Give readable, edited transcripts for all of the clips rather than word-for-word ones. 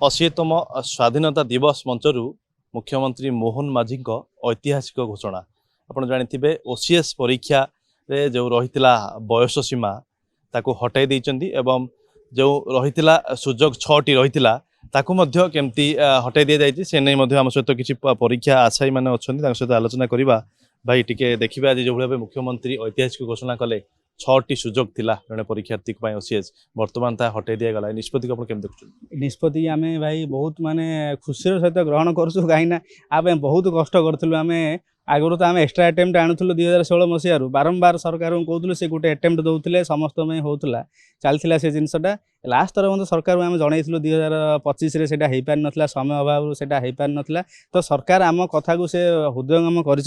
80तम स्वाधीनता दिवस मंचर मुख्यमंत्री मोहन माझी ऐतिहासिक घोषणा आपड़ जानी ओसीएस परीक्षा रे जो रही बयस सीमा ताको हटाई देइचंदी एवं जो रही सुजोग 6टी रही केमती हटाई दि जाइए से नहीं आम सहित किसी परीक्षा आशायी मैंने अच्छा सहित आलोचना करवा भाई टिके देखिए आज जो भाव मुख्यमंत्री ऐतिहासिक घोषणा कले 6टी सुजोग थिला जड़े परीक्षार्थी ओसीएस बर्तमान ता हटाई दि गला निष्पत्ति को केम देखुं निष्पत्ति आम भाई बहुत माने खुशी सहित ग्रहण करूँ कहीं बहुत कष्ट करूँ आम आगुरी तो आम एक्सट्रा अटेम्प्ट आणुलु 2016 मसीह बारंबार सरकार को कहूँ से गोटे अटेम्प्ट दौले समस्त होता चलता से जिनसा लास्ट थर मतलब सरकार आम जनइलु 2025 से हो पार ना समय अभाव से हो पार ना तो सरकार आम कथा को से हृदयंगम कर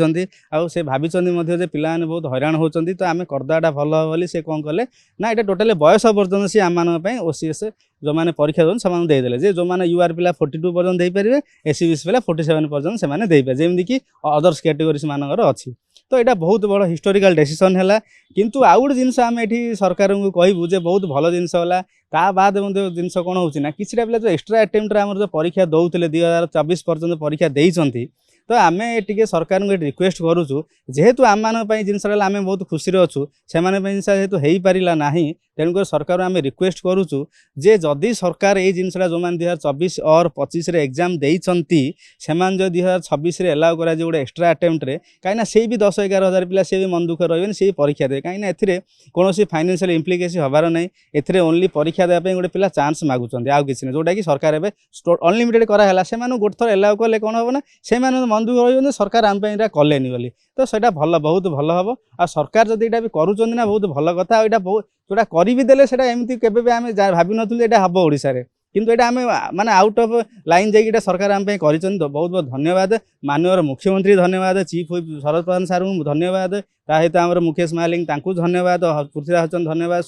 भाई पिला बहुत हैरान होती तो आम करदेटा भल हे बोली से कौन कले ना यहाँ टोटाली बयस पर्यटन सी आम ओसीएस जो मैंने परीक्षा दौन से देदेले जे जो मैंने यूआर पिला 42 पर्यटन दे पारे एससी बीसी पिला 47 पर्यटन से दे पारे जमीक अदर्स कैटेगोरीज मानकर अच्छी तो यहाँ बहुत बड़ हिस्टोरिकल डिसीजन है किंतु आउ गोटे जिनस आम ये सरकार को कहूँ जे बहुत भल जिनस है ता बाद जिनस कौन होना किसी पिला जो एक्सट्रा अटेम्प्ट आम जो परीक्षा दौले 2024 पर्यटन परीक्षा देती तो आम टे सरकार को रिक्वेस्ट करूँ जेहेतु आम जिनस आम बहुत खुशी अच्छू से जिनस जेहेतु हो पारा ना तेणुक सरकार आम रिक्वेस्ट करूँ जे जदि सरकार ये जिनसा जो मैंने 2024 और 25 एग्जाम देती से जो 2026 एलाउ करा गोटे एक्सट्रा अटेम्प्ट रे कहीं से भी 10-11 हजार पिला से भी मन दुख रही से परीक्षा दे कहीं ए कौन फाइनेंशियल इम्प्लिकेशन हबार नहीं ए ओनली परीक्षा देवाई गोटे पिला चान्स मागुंट आउ कि नहीं जोटा कि सरकार एवं अनलिमिटेड कराला से गोटे थर एलाउ कले कौन हम ना से मन दुख रही सरकार आम कलेनि बोली तो सहीटा भल बहुत भल हम आ सरकार जब यहाँ भी करूँ ना बहुत भल कथा यहाँ बहुत जोटा कर भी देले एमती केवे आम भाव नु ये हम ओडिशा रे किंतु ये आम माने आउट ऑफ लाइन जाइए सरकार आम कर बहुत बहुत धन्यवाद माननीय मुख्यमंत्री धन्यवाद चीफ व्हिप शरद प्रधान सार को धन्यवाद सहित आम मुकेश महालिंग धन्यवाद पृथ्वीराज हसन धन्यवाद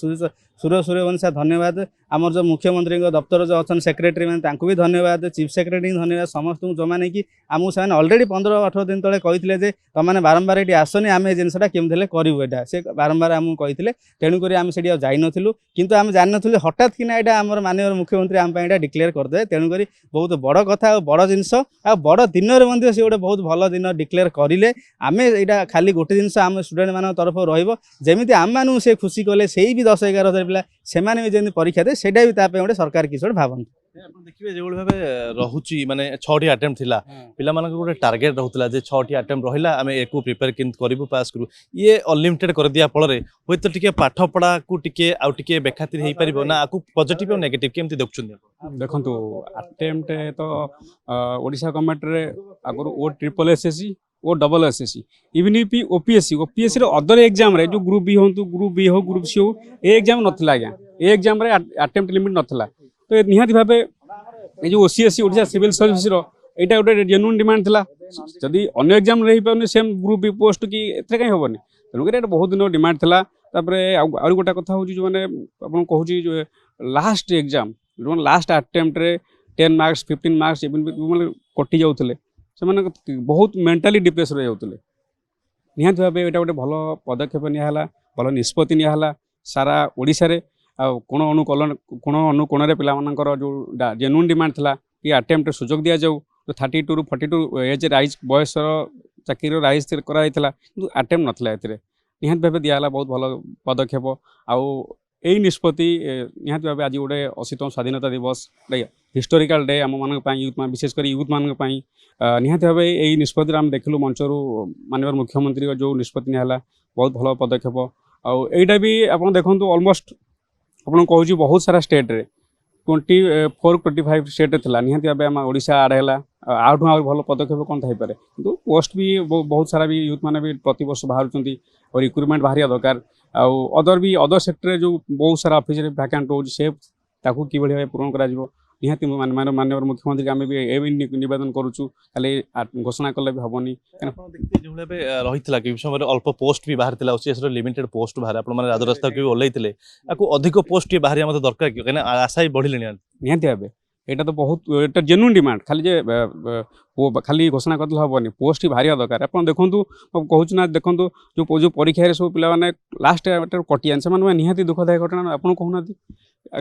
सूर्य सूर्यवंशी धन्यवाद आमर जो मुख्यमंत्री दफ्तर जो अच्छा सेक्रेटरी मैंने भी धन्यवाद चीफ सेक्रेटरी धन्यवाद समस्त जो मैंने कि आमको से अलरेडी 15-18 दिन तले कहते तुमने बारंबार ये आसनी आम जिनसा केमती करूँ यहाँ से बारंबार आमको कहते तेणुक आम से जाइनु किंतु आम जान नु हठात कि ना आम माननीय मुख्यमंत्री आम डिक्लेयर करदे तेणुक बहुत बड़ कथा और बड़ जिनस आ बड़ दिन में सी गोटे बहुत भल दिन डिक्लेयर करें आम यहाँ खाली गोटे जिनस आम स्टूडेंट मान तरफ रमी आम मानू से खुशी कले से भी 10-11 हजार पिला से भी परीक्षा दे से भी गोटे सरकार किसी गोटे भावती देखिए जो भाव रोचे माने 6टी अटेम्प्ट थिला पिला मानक गोटे टार्गेट रहउतला जे 6टी अटेम्प्ट रहिला आमे एको प्रिपेयर किंत करिवु पास करू ये अनलिमिटेड कर दिया फल रे होय तो टिके पाठ पढ़ा को टिके आउ टिके बेखातिर हेई परिबो ना आकु पॉजिटिव और नेगेटिव केमति देखछुन देखंतु अटेम्प्ट तो ओडिशा गवर्नमेंट रे आगु ओ ट्रिपल एसएससी ओ डबल एसएससी इवन पी ओपीएससी रो अदर एग्जाम रे जो ग्रुप बी हो ग्रुप सी हो ए एग्जाम नथिला आज्ञा ए एग्जाम रे अटेम्प्ट लिमिट नथिला तो निहाती भाव ये जो ओसीएससी ओडिशा सिविल सर्विस रो एटा गोटे जेन्युइन डिमांड थिला जदि अन्य एग्जाम रही पाउनी सेम ग्रुप बी पोस्ट कि एथे कहीं हेबनी तेणुक एटा बहुत दिन डिमांड थिला तापरे आउ गोटा कथा हो जो माने आपन कहू जो लास्ट एग्जाम जो लास्ट अटेम्प्ट रे 10 मार्क्स 15 मार्क्स इवन कटि जाउथले से माने बहुत मेंटली डिप्रेस रह जाउथले निहाती भाव एटा गोटे भल पदक्षेप नियाला भल निष्पत्ति नियाला सारा ओडिशा रे कोण अनुकोण पिलामानंकर जो जेन्युइन डिमांड थिला कि अटेम्प्ट सुजोग दिया जाऊ तो 32 ରୁ 42 एज राइज बयस चाकरी राइज कराइला कि अटेम्प्ट नाला निहाती भाव दियाला बहुत भल पदक्षेप आउ यही निष्पत्ति निहाती भाव आज गोटे 80तम स्वाधीनता दिवस हिस्टोरिकल डे आम मान यूथ विशेषकर यूथ मान निहाती भाव यही निष्पत्ति आम देखलु मंचरू माननीय मुख्यमंत्री जो निष्पत्ति नियाला बहुत भल पदक्षेप आईटा भी आप देखो ऑलमोस्ट आपन कहूँ बहुत सारा स्टेट रे 24-25 स्टेट थिला निहाती भाव आम ओडिशा आड़ है आठू आ भल पदक्षेप कौन थी पारे कि पोस्ट भी बहुत सारा भी यूथ मैंने भी प्रति वर्ष बाहर और रिक्रुटमेंट बाहर दरकार अदर सेक्टर जो बहुत सारा ऑफिस वैकेंट हो कि पूरण कर निहाती माननीय मुख्यमंत्री आम भी ए नवेदन करुचु खाली घोषणा कले भी हेनी जो रही कि समय अल्प पोस्ट भी बाहर ओसीएस लिमिटेड पोस्ट बाहर आप राजरास्ता भी ओल्लैते अधिक पोस्ट बाहर मत दरकार कि आशा ही बढ़िले निहाती भाव यहाँ तो बहुत एटा जेन्युइन डिमांड खाली जे खाली घोषणा करदे हेनी पोस्ट ही बाहर दरकार आप देखूँ कहूँ ना देखूँ जो परीक्षा सब पिला लास्ट कटियान से निहाती दुखदायक घटना आपन कहूना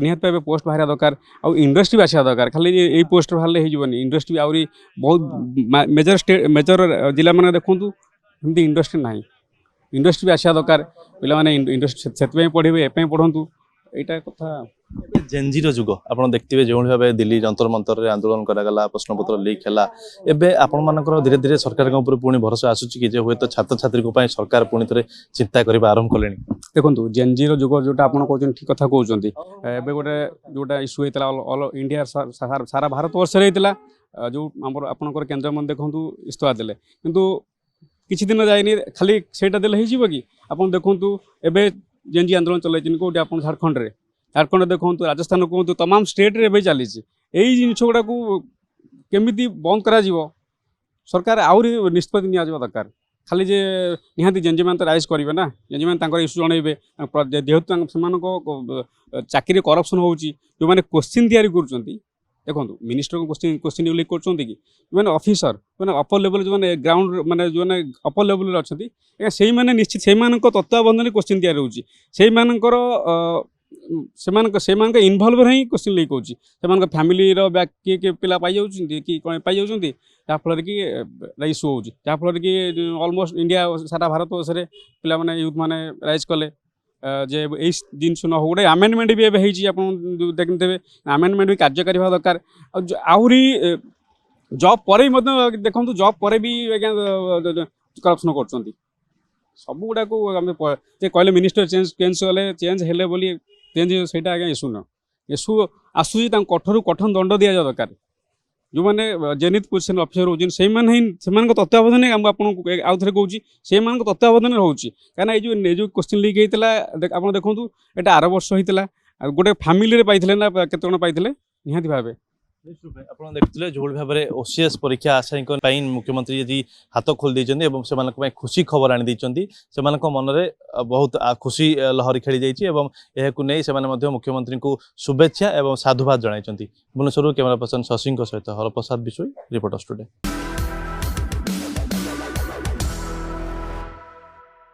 निहाती भाव पोस्ट बाहर दरकार आउ इंडस्ट्री भी आसा दरकार खाली यही पोस्ट बाहर होनी इंडस्ट्री भी आहरी बहुत मेजर जिला मैंने देखूँ एमती इंडस्ट्री ना इंडस्ट्री भी आसा दरकार पे इंडस्ट्री से पढ़े एपी पढ़ु यहाँ कथा जेनजीर जुग आप देखते जो भाव दिल्ली जंतर मंतर रे आंदोलन करागला प्रश्नपत्र लीक है एबे आपण मानकर धीरे धीरे सरकार पुणी भरोसा आसूची कि हूँ तो छात्र छात्री सरकार पुणी थे चिंता करने आरंभ कले देखो जेनजीर जुग जोटा आप ठीक कथा कहते एवं गोटे जोटा इश्यू होता ऑल इंडिया सारा भारत वर्ष जो आपर केन्द्र मंत्री देखूँ इस्तीफा देले किंतु किसी दिन जाए खाली सेटा देले कि आप देखूँ एवं जेनजी आंदोलन चलाई कौटे आप झारखंड देखूँ राजस्थान कहूँ तमाम स्टेट रे चली यही जिनस गुड़ा केमी बंद करा सरकार आहरी निष्पत्ति नि दरकार खाली जे निहाती जेनजी मैंने राइज करेंगे ना जेनजी मैंने इश्यू जनइबे जेहेतु से चाकरी करप्शन होची जो मैंने क्वेश्चन तैयारी कर देखो मिनिस्टर को क्वेश्चन लीक कर मैंने ऑफिसर मैंने अपर लेवल जो मैंने ग्राउंड माने जो मैंने अपर लेवल अच्छा से निश्चित से तत्वावधान क्वेश्चन तैयारी होची से इनवल्व ही क्वेश्चन लीक होची से फैमिली किए पिला पाई जाउछन्ती कि कौन पाई जाउछन्ती जाफल कि इश्यू होची जाफल कि ऑलमोस्ट इंडिया सारा भारत वर्ष में पिला माने यूथ माने राइज कले जे यही जिनस न हो गोटे आमेंडमेंट भी एवं होती देखते आमेंडमेंट भी कार्यकारी होगा दरकार आहरी जॉब पर देखो जॉब पर भी करप्शन कर सब गुड़ा कहले मिनिस्टर चेंज चेंज हेले बोली चेंज से इश्यू न इश्यू आसूसी कठोर कठोर दंड दि जाए दरकार जो मैंने जेनित पोजिशन अफिसर होती से तत्वावधान आपको आउ थे कहूँ से तत्वावधान रोचे कहीं जो क्वेश्चन लीक होता आप देखूँ यहाँ आर वर्ष होता गोटे फैमिली पाई ना केत पाई निहाती भाव आप देखते जो भाव में ओसीएस परीक्षा आशायी मुख्यमंत्री जी हाथ खोली से खुशी खबर आनी से मन में बहुत खुशी लहरी खेली जाइए से मुख्यमंत्री को शुभेच्छा और साधुवाद जन भुवनेश्वर कैमरा पर्सन शशि सहित हरप्रसाद बिशोई रिपोर्टर स्टूडियो।